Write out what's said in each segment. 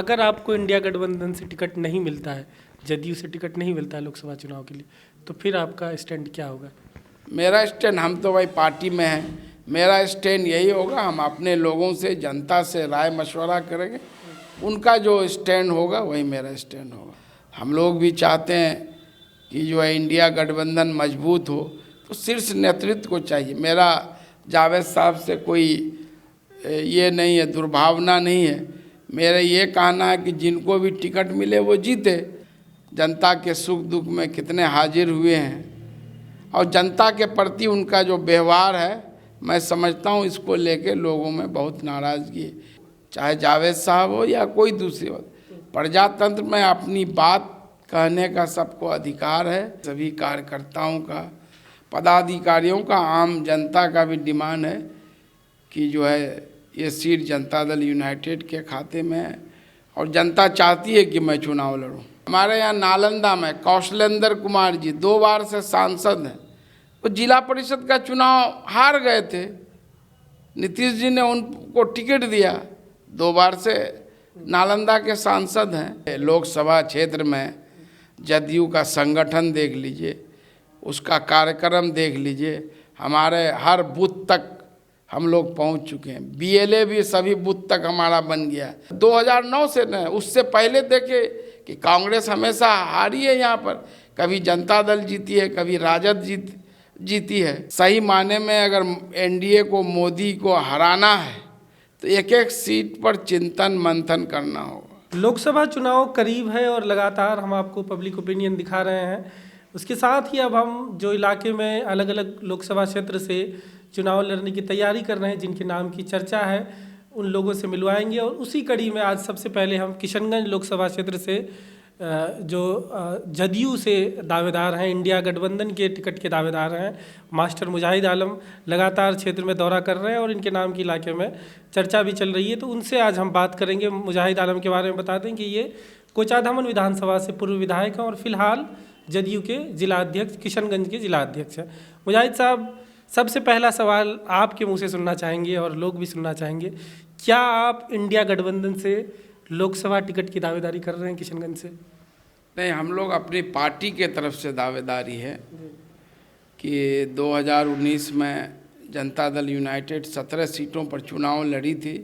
अगर आपको इंडिया गठबंधन से टिकट नहीं मिलता है, जदयू से टिकट नहीं मिलता है लोकसभा चुनाव के लिए, तो फिर आपका स्टैंड क्या होगा? मेरा स्टैंड, हम तो भाई पार्टी में हैं, मेरा स्टैंड यही होगा, हम अपने लोगों से, जनता से राय मशवरा करेंगे, उनका जो स्टैंड होगा वही मेरा स्टैंड होगा। हम लोग भी चाहते हैं कि जो है इंडिया गठबंधन मजबूत हो, तो शीर्ष नेतृत्व को चाहिए। मेरा जावेद साहब से कोई ये नहीं है, दुर्भावना नहीं है। मेरा ये कहना है कि जिनको भी टिकट मिले वो जीते। जनता के सुख दुख में कितने हाजिर हुए हैं और जनता के प्रति उनका जो व्यवहार है, मैं समझता हूँ इसको लेके लोगों में बहुत नाराज़गी है। चाहे जावेद साहब हो या कोई दूसरी हो, प्रजातंत्र में अपनी बात कहने का सबको अधिकार है। सभी कार्यकर्ताओं का, पदाधिकारियों का, आम जनता का भी डिमांड है कि जो है ये सीट जनता दल यूनाइटेड के खाते में है और जनता चाहती है कि मैं चुनाव लड़ूं। हमारे यहाँ नालंदा में कौशलेंद्र कुमार जी 2 बार से सांसद हैं, वो जिला परिषद का चुनाव हार गए थे। नीतीश जी ने उनको टिकट दिया, 2 बार से नालंदा के सांसद हैं। लोकसभा क्षेत्र में जदयू का संगठन देख लीजिए, उसका कार्यक्रम देख लीजिए, हमारे हर बूथ तक हम लोग पहुंच चुके हैं। बीएलए भी सभी बूथ तक हमारा बन गया। 2009 से न, उससे पहले देखे कि कांग्रेस हमेशा हारी है यहाँ पर, कभी जनता दल जीती है, कभी राजद जीती है। सही माने में अगर एनडीए को, मोदी को हराना है तो एक एक सीट पर चिंतन मंथन करना होगा। लोकसभा चुनाव करीब है और लगातार हम आपको पब्लिक ओपिनियन दिखा रहे हैं। उसके साथ ही अब हम जो इलाके में अलग अलग लोकसभा क्षेत्र से चुनाव लड़ने की तैयारी कर रहे हैं, जिनके नाम की चर्चा है, उन लोगों से मिलवाएंगे। और उसी कड़ी में आज सबसे पहले हम किशनगंज लोकसभा क्षेत्र से जो जदयू से दावेदार हैं, इंडिया गठबंधन के टिकट के दावेदार हैं, मास्टर मुजाहिद आलम लगातार क्षेत्र में दौरा कर रहे हैं और इनके नाम के इलाके में चर्चा भी चल रही है, तो उनसे आज हम बात करेंगे। मुजाहिद आलम के बारे में बता दें कि ये कोचाधामन विधानसभा से पूर्व विधायक हैं और फिलहाल जदयू के जिला अध्यक्ष, किशनगंज के जिला अध्यक्ष हैं। मुजाहिद साहब, सबसे पहला सवाल आपके मुंह से सुनना चाहेंगे और लोग भी सुनना चाहेंगे, क्या आप इंडिया गठबंधन से लोकसभा टिकट की दावेदारी कर रहे हैं किशनगंज से? नहीं, हम लोग अपनी पार्टी के तरफ से दावेदारी है कि 2019 में जनता दल यूनाइटेड 17 सीटों पर चुनाव लड़ी थी,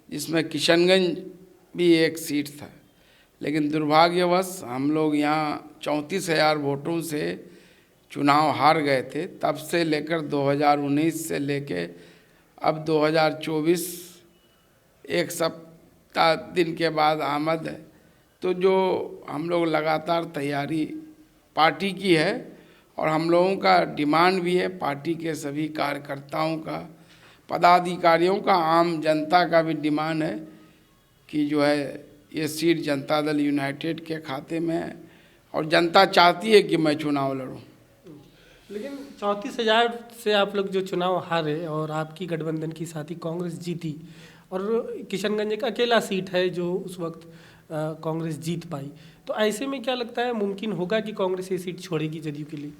जिसमें किशनगंज भी एक सीट था। लेकिन दुर्भाग्यवश हम लोग यहाँ 34,000 वोटों से चुनाव हार गए थे। तब से लेकर 2019 से लेके अब 2024 एक सप्ताह दिन के बाद आमद है। तो जो हम लोग लगातार तैयारी पार्टी की है और हम लोगों का डिमांड भी है, पार्टी के सभी कार्यकर्ताओं का, पदाधिकारियों का, आम जनता का भी डिमांड है कि जो है ये सीट जनता दल यूनाइटेड के खाते में है और जनता चाहती है कि मैं चुनाव लड़ूं। लेकिन 34,000 से आप लोग जो चुनाव हारे और आपकी गठबंधन की साथी कांग्रेस जीती, और किशनगंज एक अकेला सीट है जो उस वक्त कांग्रेस जीत पाई, तो ऐसे में क्या लगता है मुमकिन होगा कि कांग्रेस ये सीट छोड़ेगी जदयू के लिए?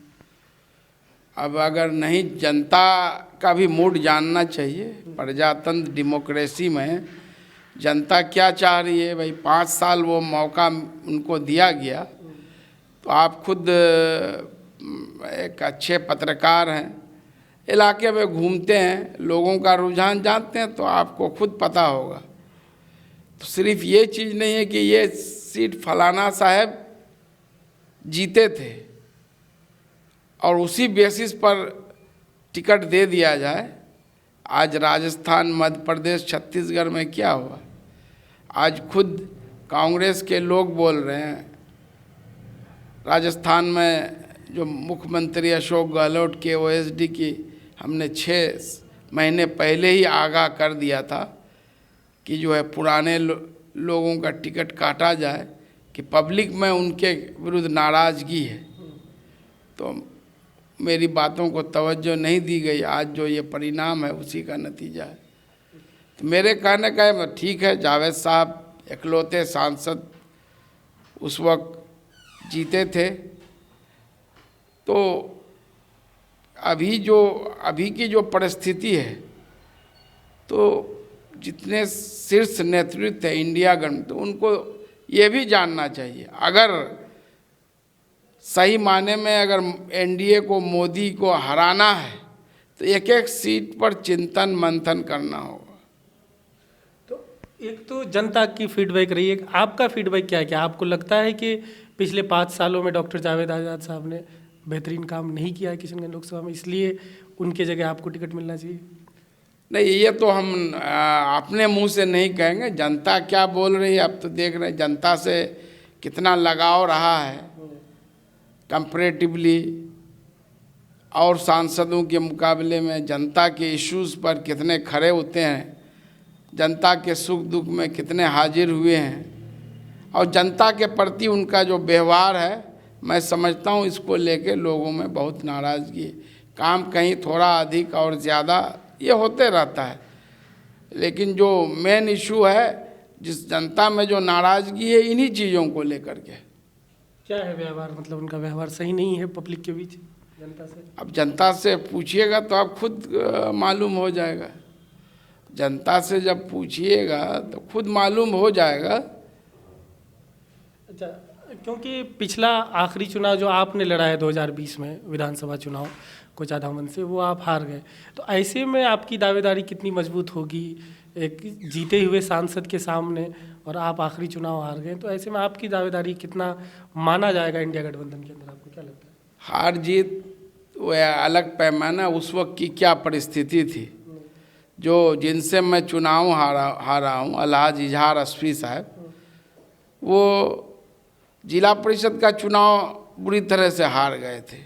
अब अगर नहीं, जनता का भी मूड जानना चाहिए। प्रजातंत्र डेमोक्रेसी में जनता क्या चाह रही है भाई, 5 साल वो मौका उनको दिया गया। तो आप खुद एक अच्छे पत्रकार हैं, इलाके में घूमते हैं, लोगों का रुझान जानते हैं, तो आपको खुद पता होगा। तो सिर्फ ये चीज़ नहीं है कि ये सीट फलाना साहब जीते थे और उसी बेसिस पर टिकट दे दिया जाए। आज राजस्थान, मध्य प्रदेश, छत्तीसगढ़ में क्या हुआ, आज खुद कांग्रेस के लोग बोल रहे हैं। राजस्थान में जो मुख्यमंत्री अशोक गहलोत के ओएसडी की हमने 6 महीने पहले ही आगाह कर दिया था कि जो है पुराने लोगों का टिकट काटा जाए, कि पब्लिक में उनके विरुद्ध नाराज़गी है। तो मेरी बातों को तवज्जो नहीं दी गई। आज जो ये परिणाम है उसी का नतीजा है। तो मेरे कहने का है, ठीक है, जावेद साहब इकलौते सांसद उस वक्त जीते थे, तो अभी की जो परिस्थिति है, तो जितने शीर्ष नेतृत्व है इंडिया गठबंधन, तो उनको ये भी जानना चाहिए, अगर सही माने में अगर एनडीए को, मोदी को हराना है तो एक एक सीट पर चिंतन मंथन करना होगा। तो एक तो जनता की फीडबैक रही है, आपका फीडबैक क्या है? क्या आपको लगता है कि पिछले 5 सालों में डॉक्टर जावेद आज़ाद साहब ने बेहतरीन काम नहीं किया है किशनगंज लोकसभा में, इसलिए उनके जगह आपको टिकट मिलना चाहिए? नहीं, ये तो हम अपने मुंह से नहीं कहेंगे, जनता क्या बोल रही है। अब तो देख रहे हैं जनता से कितना लगाव रहा है कंपैरेटिवली, और सांसदों के मुकाबले में जनता के इश्यूज़ पर कितने खड़े होते हैं, जनता के सुख दुख में कितने हाजिर हुए हैं, और जनता के प्रति उनका जो व्यवहार है, मैं समझता हूँ इसको लेके लोगों में बहुत नाराज़गी है। काम कहीं थोड़ा अधिक और ज़्यादा ये होते रहता है, लेकिन जो मेन इशू है, जिस जनता में जो नाराज़गी है, इन्हीं चीज़ों को लेकर के। क्या है व्यवहार? मतलब उनका व्यवहार सही नहीं है पब्लिक के बीच, जनता से? अब जनता से पूछिएगा तो आप खुद मालूम हो जाएगा। जनता से जब पूछिएगा तो खुद मालूम हो जाएगा। अच्छा, क्योंकि पिछला आखिरी चुनाव जो आपने लड़ा है 2020 में विधानसभा चुनाव कोचाधामन से, वो आप हार गए, तो ऐसे में आपकी दावेदारी कितनी मजबूत होगी एक जीते हुए सांसद के सामने, और आप आखिरी चुनाव हार गए, तो ऐसे में आपकी दावेदारी कितना माना जाएगा इंडिया गठबंधन के अंदर? आपको क्या लगता है? हार जीत वह अलग पैमाना, उस वक्त की क्या परिस्थिति थी। जो जिनसे मैं चुनाव हारा हूँ, अलहाज इजहार अस्फी साहब, वो जिला परिषद का चुनाव बुरी तरह से हार गए थे,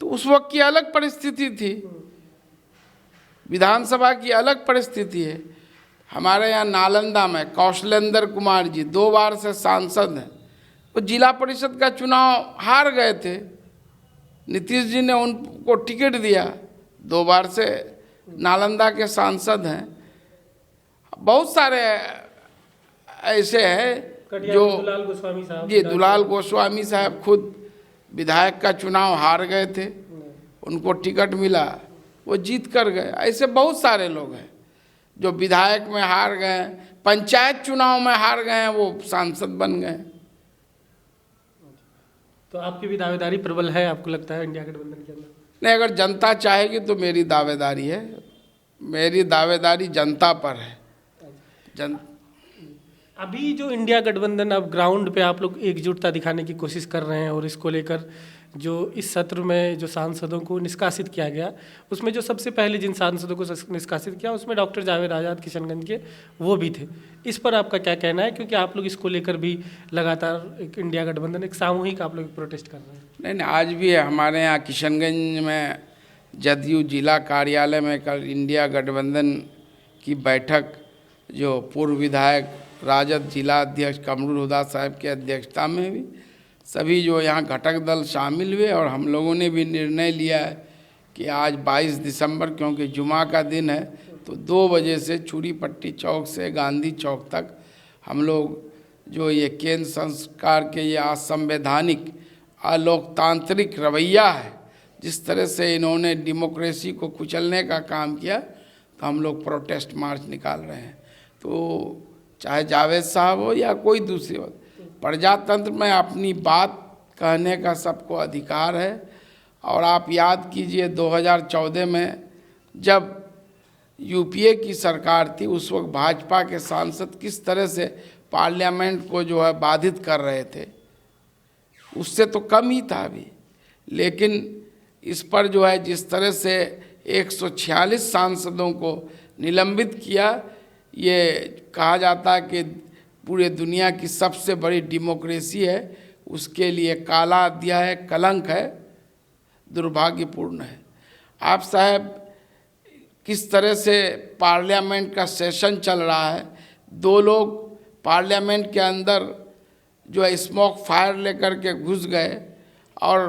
तो उस वक्त की अलग परिस्थिति थी, विधानसभा की अलग परिस्थिति है। हमारे यहाँ नालंदा में कौशलेंद्र कुमार जी 2 बार से सांसद हैं, वो जिला परिषद का चुनाव हार गए थे, नीतीश जी ने उनको टिकट दिया, 2 बार से नालंदा के सांसद हैं। बहुत सारे ऐसे हैं जो दुलाल गोस्वामी साहब, जी दुलाल गोस्वामी साहब खुद विधायक का चुनाव हार गए थे, उनको टिकट मिला, वो जीत कर गए। ऐसे बहुत सारे लोग हैं जो विधायक में हार गए, पंचायत चुनाव में हार गए हैं, वो सांसद बन गए। तो आपकी भी दावेदारी प्रबल है, आपको लगता है इंडिया गठबंधन के अंदर? नहीं, अगर जनता चाहेगी तो मेरी दावेदारी है, मेरी दावेदारी जनता पर है। अभी जो इंडिया गठबंधन, अब ग्राउंड पे आप लोग एकजुटता दिखाने की कोशिश कर रहे हैं, और इसको लेकर जो इस सत्र में जो सांसदों को निष्कासित किया गया, उसमें जो सबसे पहले जिन सांसदों को निष्कासित किया उसमें डॉक्टर जावेद आज़ाद किशनगंज के वो भी थे। इस पर आपका क्या कहना है? क्योंकि आप लोग इसको लेकर भी लगातार एक इंडिया गठबंधन एक सामूहिक आप लोग प्रोटेस्ट कर रहे हैं। नहीं, आज भी है हमारे यहाँ किशनगंज में जदयू जिला कार्यालय में कल इंडिया गठबंधन की बैठक, जो पूर्व विधायक राजद जिला अध्यक्ष कमरुल हुदा साहब की अध्यक्षता में भी सभी जो यहाँ घटक दल शामिल हुए, और हम लोगों ने भी निर्णय लिया है कि आज 22 दिसंबर, क्योंकि जुमा का दिन है, तो 2 बजे से चूड़ी पट्टी चौक से गांधी चौक तक हम लोग जो ये केंद्र संस्कार के ये असंवैधानिक अलोकतांत्रिक रवैया है, जिस तरह से इन्होंने डेमोक्रेसी को कुचलने का काम किया, तो हम लोग प्रोटेस्ट मार्च निकाल रहे हैं। तो चाहे जावेद साहब हो या कोई दूसरी हो, प्रजातंत्र में अपनी बात कहने का सबको अधिकार है। और आप याद कीजिए 2014 में जब यूपीए की सरकार थी, उस वक्त भाजपा के सांसद किस तरह से पार्लियामेंट को जो है बाधित कर रहे थे, उससे तो कम ही था अभी। लेकिन इस पर जो है जिस तरह से 146 सांसदों को निलंबित किया, ये कहा जाता है कि पूरे दुनिया की सबसे बड़ी डेमोक्रेसी है, उसके लिए काला अध्याय है, कलंक है, दुर्भाग्यपूर्ण है। आप साहब किस तरह से पार्लियामेंट का सेशन चल रहा है, 2 लोग पार्लियामेंट के अंदर जो है स्मोक फायर लेकर के घुस गए और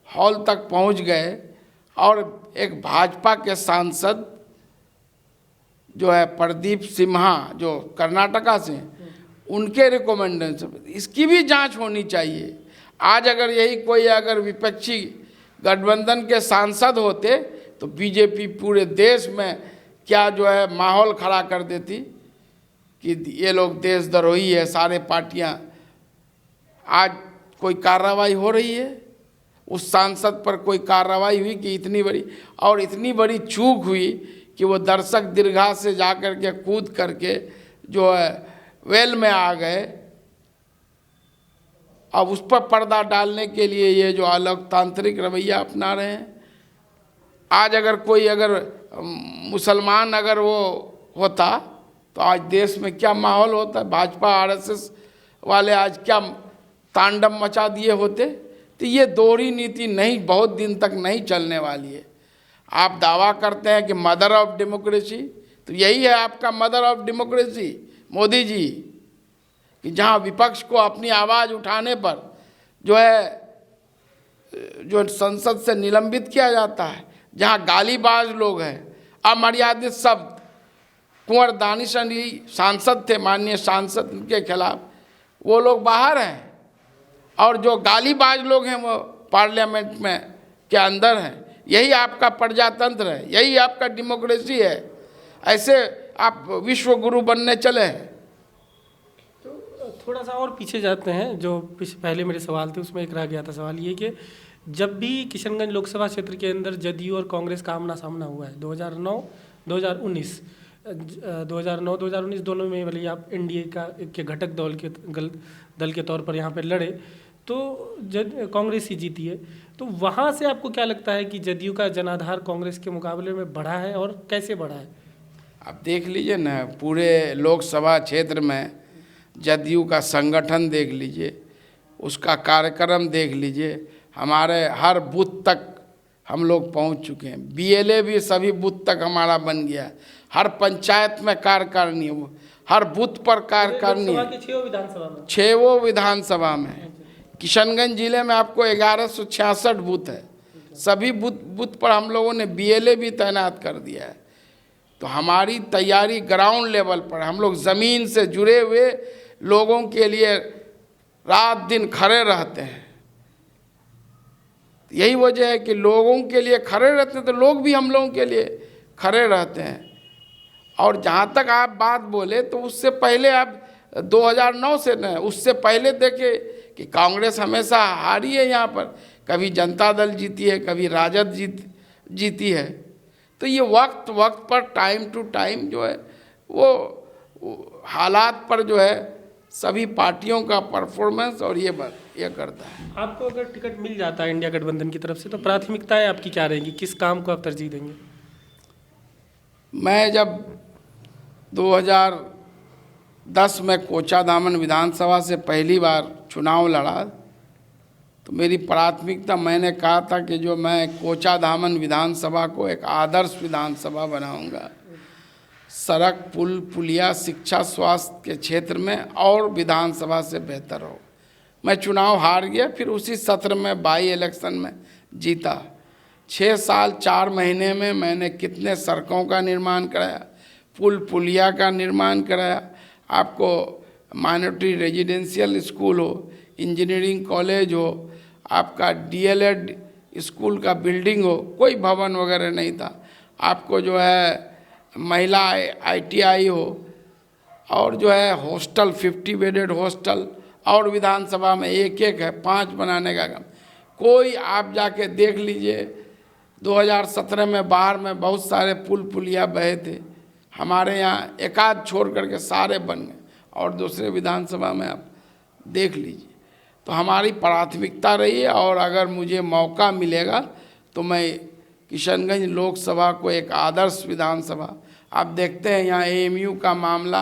हॉल तक पहुंच गए, और एक भाजपा के सांसद जो है प्रदीप सिम्हा जो कर्नाटका से, उनके रिकमेंडेशन, इसकी भी जांच होनी चाहिए। आज अगर यही कोई अगर विपक्षी गठबंधन के सांसद होते तो बीजेपी पूरे देश में क्या जो है माहौल खड़ा कर देती कि ये लोग देशद्रोही है सारे पार्टियां। आज कोई कार्रवाई हो रही है, उस सांसद पर कोई कार्रवाई हुई कि इतनी बड़ी चूक हुई कि वो दर्शक दीर्घा से जा कर के कूद करके जो है वेल में आ गए। अब उस पर पर्दा डालने के लिए ये जो अलोकतांत्रिक रवैया अपना रहे हैं। आज अगर मुसलमान अगर वो होता तो आज देश में क्या माहौल होता, भाजपा आरएसएस वाले आज क्या तांडव मचा दिए होते। तो ये दोहरी नीति नहीं, बहुत दिन तक नहीं चलने वाली है। आप दावा करते हैं कि मदर ऑफ डेमोक्रेसी, तो यही है आपका mother of democracy Modi ji, कि जहां विपक्ष को अपनी आवाज़ उठाने पर जो संसद से निलंबित किया जाता है, जहां गालीबाज लोग हैं, अमर्यादित शब्द, कुंवर दानिश अली सांसद थे, माननीय सांसद के खिलाफ, वो लोग बाहर हैं, और जो गालीबाज लोग हैं वो पार्लियामेंट में के अंदर हैं। यही आपका प्रजातंत्र है, यही आपका डेमोक्रेसी है। ऐसे आप विश्व गुरु बनने चले हैं। तो थोड़ा सा और पीछे जाते हैं, जो पहले मेरे सवाल थे उसमें एक रह गया था सवाल ये कि जब भी किशनगंज लोकसभा क्षेत्र के अंदर जदयू और कांग्रेस का आमना सामना हुआ है 2009-2019 दोनों में भले आप एनडीए के घटक दल के तौर पर यहाँ पर लड़े तो कांग्रेस ही जीती है। तो वहाँ से आपको क्या लगता है कि जदयू का जनाधार कांग्रेस के मुकाबले में बढ़ा है और कैसे बढ़ा है? आप देख लीजिए ना, पूरे लोकसभा क्षेत्र में जदयू का संगठन देख लीजिए, उसका कार्यक्रम देख लीजिए। हमारे हर बूथ तक हम लोग पहुंच चुके हैं। बीएलए भी सभी बूथ तक हमारा बन गया। हर पंचायत में कार्यकारिणी, हर बूथ पर कार्यकारिणी, 6 विधानसभा में। किशनगंज जिले में आपको 1166 बूथ है। सभी बूथ पर हम लोगों ने बीएलए भी तैनात कर दिया है। तो हमारी तैयारी ग्राउंड लेवल पर, हम लोग ज़मीन से जुड़े हुए लोगों के लिए रात दिन खड़े रहते हैं। यही वजह है कि लोगों के लिए खड़े रहते हैं तो लोग भी हम लोगों के लिए खड़े रहते हैं। और जहाँ तक आप बात बोले तो उससे पहले आप 2009 से न, उससे पहले देखे कि कांग्रेस हमेशा हारी है यहाँ पर। कभी जनता दल जीती है, कभी राजद जीती है। तो ये वक्त पर टाइम टू टाइम जो है वो हालात पर जो है सभी पार्टियों का परफॉर्मेंस और ये करता है। आपको अगर टिकट मिल जाता है इंडिया गठबंधन की तरफ से तो प्राथमिकताएं आपकी क्या रहेंगी? किस काम को आप तरजीह देंगे? मैं जब 2010 में कोचाधामन विधानसभा से पहली बार चुनाव लड़ा तो मेरी प्राथमिकता, मैंने कहा था कि जो मैं कोचाधामन विधानसभा को एक आदर्श विधानसभा बनाऊंगा। सड़क, पुल, पुलिया, शिक्षा, स्वास्थ्य के क्षेत्र में और विधानसभा से बेहतर हो। मैं चुनाव हार गया, फिर उसी सत्र में बाई इलेक्शन में जीता। 6 साल 4 महीने में मैंने कितने सड़कों का निर्माण कराया, पुल पुलिया का निर्माण कराया। आपको माइनॉरिटी रेजिडेंशियल स्कूल हो, इंजीनियरिंग कॉलेज हो, आपका डीएलएड स्कूल का बिल्डिंग हो, कोई भवन वगैरह नहीं था। आपको जो है महिला आईटीआई हो, और जो है हॉस्टल 50 बेडेड हॉस्टल, और विधानसभा में एक है 5 बनाने का काम। कोई आप जाके देख लीजिए 2017 में बाहर में बहुत सारे पुल पुलिया बहे थे, हमारे यहाँ एक आध छोड़ करके सारे बन गए। और दूसरे विधानसभा में आप देख लीजिए। तो हमारी प्राथमिकता रही है, और अगर मुझे मौका मिलेगा तो मैं किशनगंज लोकसभा को एक आदर्श विधानसभा, आप देखते हैं यहाँ एएमयू का मामला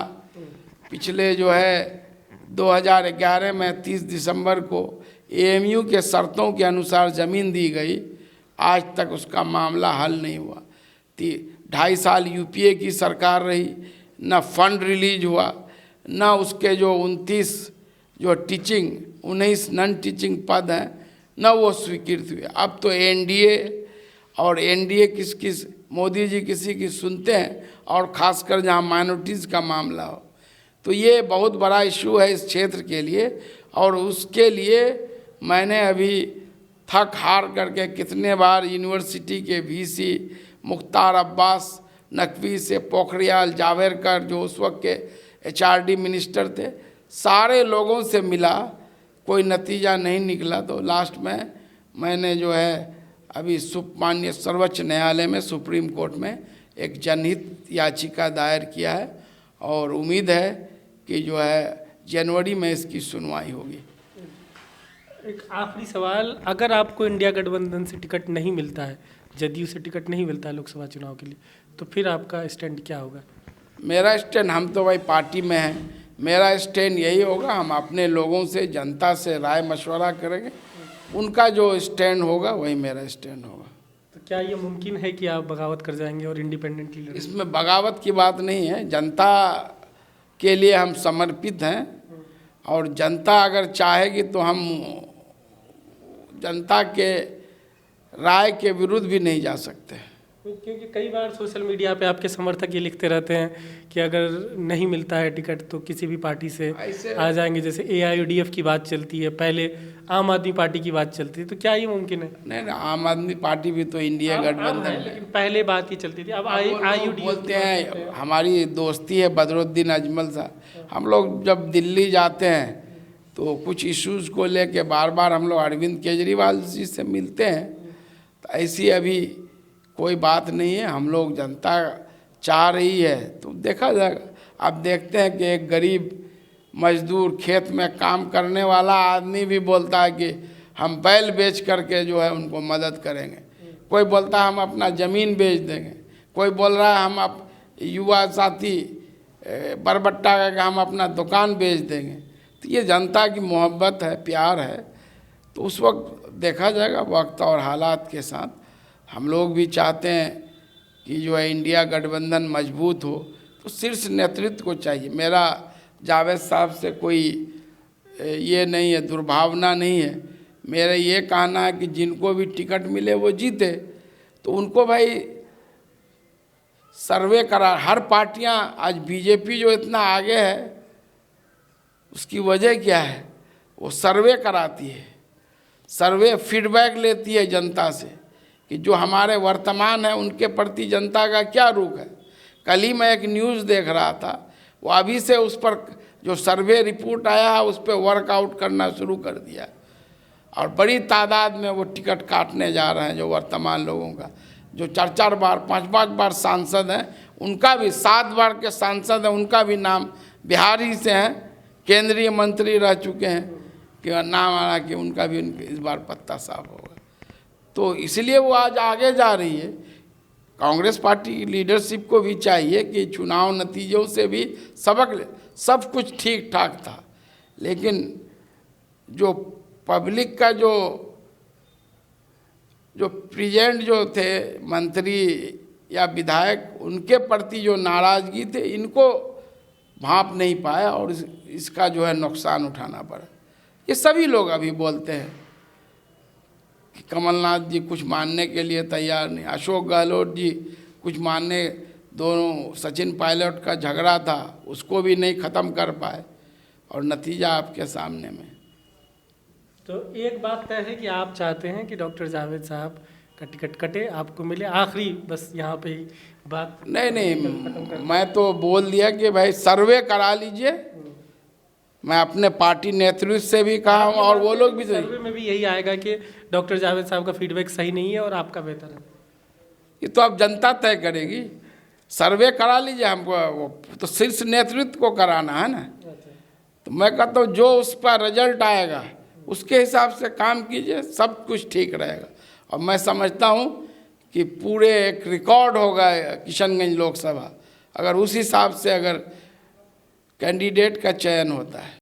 पिछले जो है 2011 में 30 दिसंबर को एएमयू के शर्तों के अनुसार ज़मीन दी गई, आज तक उसका मामला हल नहीं हुआ। 2.5 साल यूपीए की सरकार रही, न फंड रिलीज हुआ, न उसके जो 19 नॉन टीचिंग पद हैं न वो स्वीकृत हुए। अब तो एनडीए किस मोदी जी किसी की सुनते हैं, और ख़ासकर जहाँ माइनॉरिटीज़ का मामला हो। तो ये बहुत बड़ा इशू है इस क्षेत्र के लिए, और उसके लिए मैंने अभी थक हार करके कितने बार यूनिवर्सिटी के वीसी मुख्तार अब्बास नकवी से पोखरियाल, जावड़ेकर जो उस वक्त के HRD मिनिस्टर थे, सारे लोगों से मिला, कोई नतीजा नहीं निकला। तो लास्ट में मैंने जो है अभी माननीय सर्वोच्च न्यायालय में, सुप्रीम कोर्ट में एक जनहित याचिका दायर किया है और उम्मीद है कि जो है जनवरी में इसकी सुनवाई होगी। एक आखिरी सवाल, अगर आपको इंडिया गठबंधन से टिकट नहीं मिलता है, जदयू से टिकट नहीं मिलता है लोकसभा चुनाव के लिए, तो फिर आपका स्टैंड क्या होगा? मेरा स्टैंड, हम तो भाई पार्टी में हैं, मेरा स्टैंड यही होगा, हम अपने लोगों से, जनता से राय मशवरा करेंगे, उनका जो स्टैंड होगा वही मेरा स्टैंड होगा। तो क्या ये मुमकिन है कि आप बगावत कर जाएंगे और इंडिपेंडेंटली लड़ेंगे? इसमें बगावत की बात नहीं है, जनता के लिए हम समर्पित हैं और जनता अगर चाहेगी तो हम जनता के राय के विरुद्ध भी नहीं जा सकते। क्योंकि कई बार सोशल मीडिया पे आपके समर्थक ये लिखते रहते हैं कि अगर नहीं मिलता है टिकट तो किसी भी पार्टी से आ जाएंगे, जैसे AIUDF की बात चलती है, पहले आम आदमी पार्टी की बात चलती है, तो क्या ये मुमकिन है? नहीं, आम आदमी पार्टी भी तो इंडिया गठबंधन है, लेकिन पहले बात ये चलती थी, अब AIUDF बोलते हैं। हमारी दोस्ती है बदरुद्दीन अजमल साहब, हम लोग जब दिल्ली जाते हैं तो कुछ इश्यूज़ को लेके बार बार हम लोग अरविंद केजरीवाल जी से मिलते हैं। तो ऐसी अभी कोई बात नहीं है, हम लोग, जनता चाह रही है तो देखा जाएगा। आप देखते हैं कि एक गरीब मजदूर, खेत में काम करने वाला आदमी भी बोलता है कि हम बैल बेच करके जो है उनको मदद करेंगे, कोई बोलता है हम अपना ज़मीन बेच देंगे, कोई बोल रहा है हम युवा साथी बरबट्टा का हम अपना दुकान बेच देंगे। तो ये जनता की मोहब्बत है, प्यार है, तो उस वक्त देखा जाएगा वक्त और हालात के साथ। हम लोग भी चाहते हैं कि जो है इंडिया गठबंधन मजबूत हो, तो शीर्ष नेतृत्व को चाहिए। मेरा जावेद साहब से कोई ये नहीं है, दुर्भावना नहीं है। मेरा ये कहना है कि जिनको भी टिकट मिले वो जीते, तो उनको भाई सर्वे करा। हर पार्टियां, आज बीजेपी जो इतना आगे है उसकी वजह क्या है? वो सर्वे कराती है, सर्वे फीडबैक लेती है जनता से कि जो हमारे वर्तमान है उनके प्रति जनता का क्या रुख है। कल ही मैं एक न्यूज़ देख रहा था, वो अभी से उस पर जो सर्वे रिपोर्ट आया है उस पर वर्कआउट करना शुरू कर दिया और बड़ी तादाद में वो टिकट काटने जा रहे हैं। जो वर्तमान लोगों का, जो 4-4 बार 5-5 बार सांसद हैं, उनका भी 7 बार के सांसद हैं, उनका भी नाम बिहार ही से हैं, केंद्रीय मंत्री रह चुके हैं, कि नाम आ रहा कि उनका भी इस बार पत्ता साफ होगा। तो इसलिए वो आज आगे जा रही है। कांग्रेस पार्टी की लीडरशिप को भी चाहिए कि चुनाव नतीजों से भी सबक ले। सब कुछ ठीक ठाक था, लेकिन जो पब्लिक का जो प्रेजेंट जो थे मंत्री या विधायक, उनके प्रति जो नाराज़गी थे, इनको भांप नहीं पाया और इसका जो है नुकसान उठाना पड़ा। ये सभी लोग अभी बोलते हैं कि कमलनाथ जी कुछ मानने के लिए तैयार नहीं, अशोक गहलोत जी कुछ मानने, दोनों सचिन पायलट का झगड़ा था उसको भी नहीं ख़त्म कर पाए, और नतीजा आपके सामने में। तो एक बात तय है कि आप चाहते हैं कि डॉक्टर जावेद साहब का टिकट कटे, आपको मिले। आखिरी बस यहाँ पे ही बात। नहीं, मैं तो बोल दिया कि भाई सर्वे करा लीजिए। मैं अपने पार्टी नेतृत्व से भी कहा हूँ और वो लोग भी सर्वे में भी यही आएगा कि डॉक्टर जावेद साहब का फीडबैक सही नहीं है और आपका बेहतर है। ये तो अब जनता तय करेगी। सर्वे करा लीजिए, हमको वो तो शीर्ष नेतृत्व को कराना है ना। तो मैं कहता हूँ जो उस पर रिजल्ट आएगा उसके हिसाब से काम कीजिए, सब कुछ ठीक रहेगा। और मैं समझता हूँ कि पूरे एक रिकॉर्ड होगा किशनगंज लोकसभा, अगर उस हिसाब से अगर कैंडिडेट का चयन होता है।